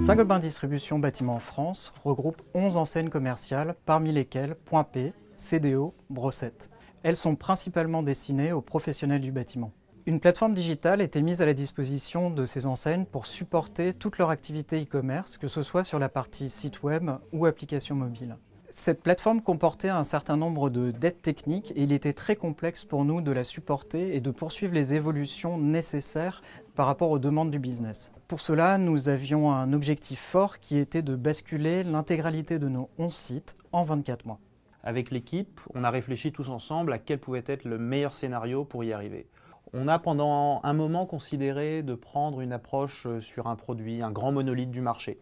Saint-Gobain Distribution Bâtiment France regroupe 11 enseignes commerciales, parmi lesquelles Point P, CDO, Brossette. Elles sont principalement destinées aux professionnels du bâtiment. Une plateforme digitale était mise à la disposition de ces enseignes pour supporter toute leur activité e-commerce, que ce soit sur la partie site web ou application mobile. Cette plateforme comportait un certain nombre d'aides techniques et il était très complexe pour nous de la supporter et de poursuivre les évolutions nécessaires par rapport aux demandes du business. Pour cela, nous avions un objectif fort qui était de basculer l'intégralité de nos 11 sites en 24 mois. Avec l'équipe, on a réfléchi tous ensemble à quel pouvait être le meilleur scénario pour y arriver. On a pendant un moment considéré de prendre une approche sur un produit, un grand monolithe du marché.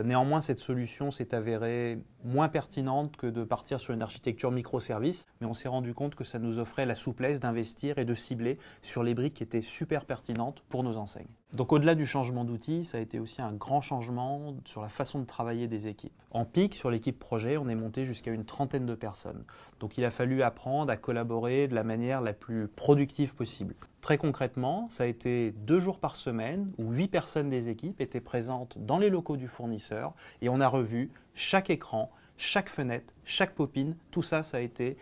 Néanmoins, cette solution s'est avérée moins pertinente que de partir sur une architecture microservice, mais on s'est rendu compte que ça nous offrait la souplesse d'investir et de cibler sur les briques qui étaient super pertinentes pour nos enseignes. Donc au-delà du changement d'outils, ça a été aussi un grand changement sur la façon de travailler des équipes. En pic, sur l'équipe projet, on est monté jusqu'à une trentaine de personnes. Donc il a fallu apprendre à collaborer de la manière la plus productive possible. Très concrètement, ça a été 2 jours par semaine où 8 personnes des équipes étaient présentes dans les locaux du fournisseur et on a revu chaque écran, chaque fenêtre, chaque popine, tout ça, ça a été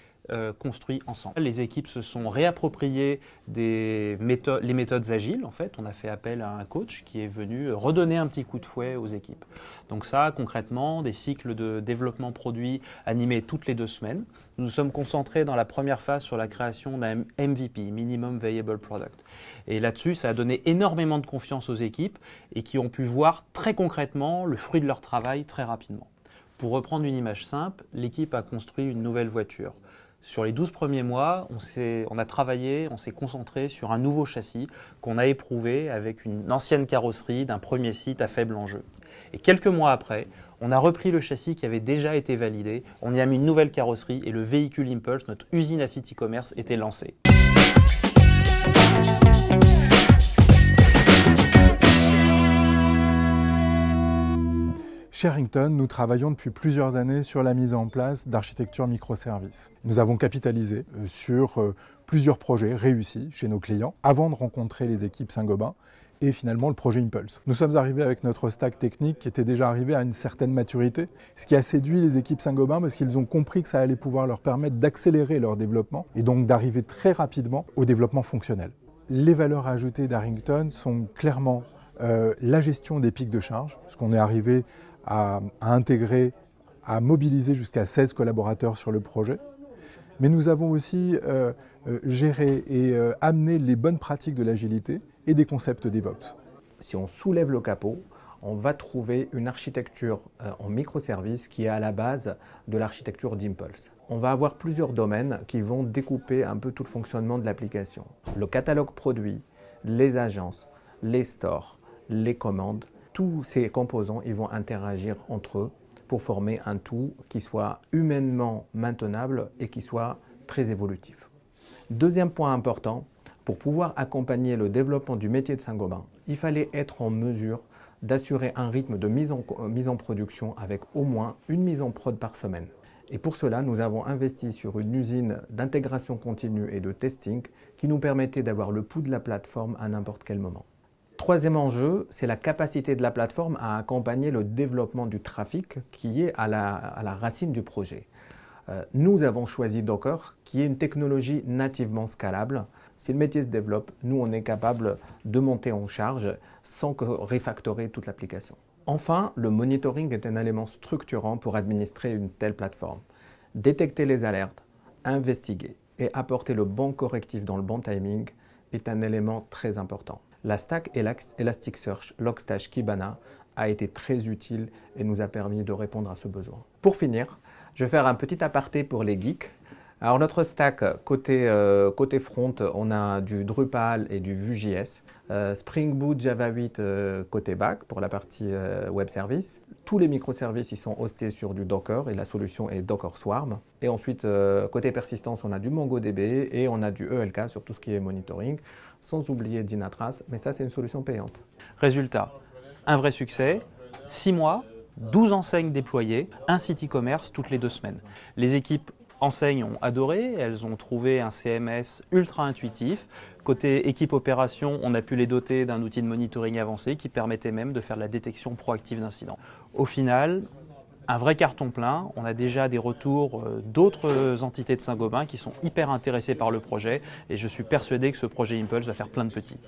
construit ensemble. Les équipes se sont réappropriées les méthodes agiles. En fait, on a fait appel à un coach qui est venu redonner un petit coup de fouet aux équipes. Donc ça, concrètement, des cycles de développement produit animés toutes les 2 semaines. Nous nous sommes concentrés dans la première phase sur la création d'un MVP, Minimum Viable Product. Et là-dessus, ça a donné énormément de confiance aux équipes et qui ont pu voir très concrètement le fruit de leur travail très rapidement. Pour reprendre une image simple, l'équipe a construit une nouvelle voiture. Sur les 12 premiers mois, on a travaillé, on s'est concentré sur un nouveau châssis qu'on a éprouvé avec une ancienne carrosserie d'un premier site à faible enjeu. Et quelques mois après, on a repris le châssis qui avait déjà été validé, on y a mis une nouvelle carrosserie et le véhicule Impulse, notre usine à site e-commerce, était lancé. Chez Harrington, nous travaillons depuis plusieurs années sur la mise en place d'architecture microservices. Nous avons capitalisé sur plusieurs projets réussis chez nos clients avant de rencontrer les équipes Saint-Gobain et finalement le projet Impulse. Nous sommes arrivés avec notre stack technique qui était déjà arrivé à une certaine maturité, ce qui a séduit les équipes Saint-Gobain parce qu'ils ont compris que ça allait pouvoir leur permettre d'accélérer leur développement et donc d'arriver très rapidement au développement fonctionnel. Les valeurs ajoutées d'Harrington sont clairement la gestion des pics de charge, parce qu'on est arrivé à intégrer, à mobiliser jusqu'à 16 collaborateurs sur le projet. Mais nous avons aussi géré et amené les bonnes pratiques de l'agilité et des concepts DevOps. Si on soulève le capot, on va trouver une architecture en microservices qui est à la base de l'architecture d'Impulse. On va avoir plusieurs domaines qui vont découper un peu tout le fonctionnement de l'application. Le catalogue produit, les agences, les stores, les commandes, tous ces composants ils vont interagir entre eux pour former un tout qui soit humainement maintenable et qui soit très évolutif. Deuxième point important, pour pouvoir accompagner le développement du métier de Saint-Gobain, il fallait être en mesure d'assurer un rythme de mise en production avec au moins une mise en prod par semaine. Et pour cela, nous avons investi sur une usine d'intégration continue et de testing qui nous permettait d'avoir le pouls de la plateforme à n'importe quel moment. Troisième enjeu, c'est la capacité de la plateforme à accompagner le développement du trafic qui est à la racine du projet. Nous avons choisi Docker, qui est une technologie nativement scalable. Si le métier se développe, nous, on est capable de monter en charge sans refactorer toute l'application. Enfin, le monitoring est un élément structurant pour administrer une telle plateforme. Détecter les alertes, investiguer et apporter le bon correctif dans le bon timing est un élément très important. La stack Elasticsearch, Logstash, Kibana a été très utile et nous a permis de répondre à ce besoin. Pour finir, je vais faire un petit aparté pour les geeks. Alors notre stack, côté front, on a du Drupal et du Vue.js, Spring Boot, Java 8 côté back pour la partie web service. Tous les microservices ils sont hostés sur du Docker et la solution est Docker Swarm. Et ensuite, côté persistance, on a du MongoDB et on a du ELK sur tout ce qui est monitoring, sans oublier Dynatrace, mais ça c'est une solution payante. Résultat, un vrai succès, 6 mois, 12 enseignes déployées, un site e-commerce toutes les 2 semaines. Les équipes enseignes ont adoré, elles ont trouvé un CMS ultra intuitif. Côté équipe opération, on a pu les doter d'un outil de monitoring avancé qui permettait même de faire de la détection proactive d'incidents. Au final, un vrai carton plein. On a déjà des retours d'autres entités de Saint-Gobain qui sont hyper intéressées par le projet et je suis persuadé que ce projet Impulse va faire plein de petits.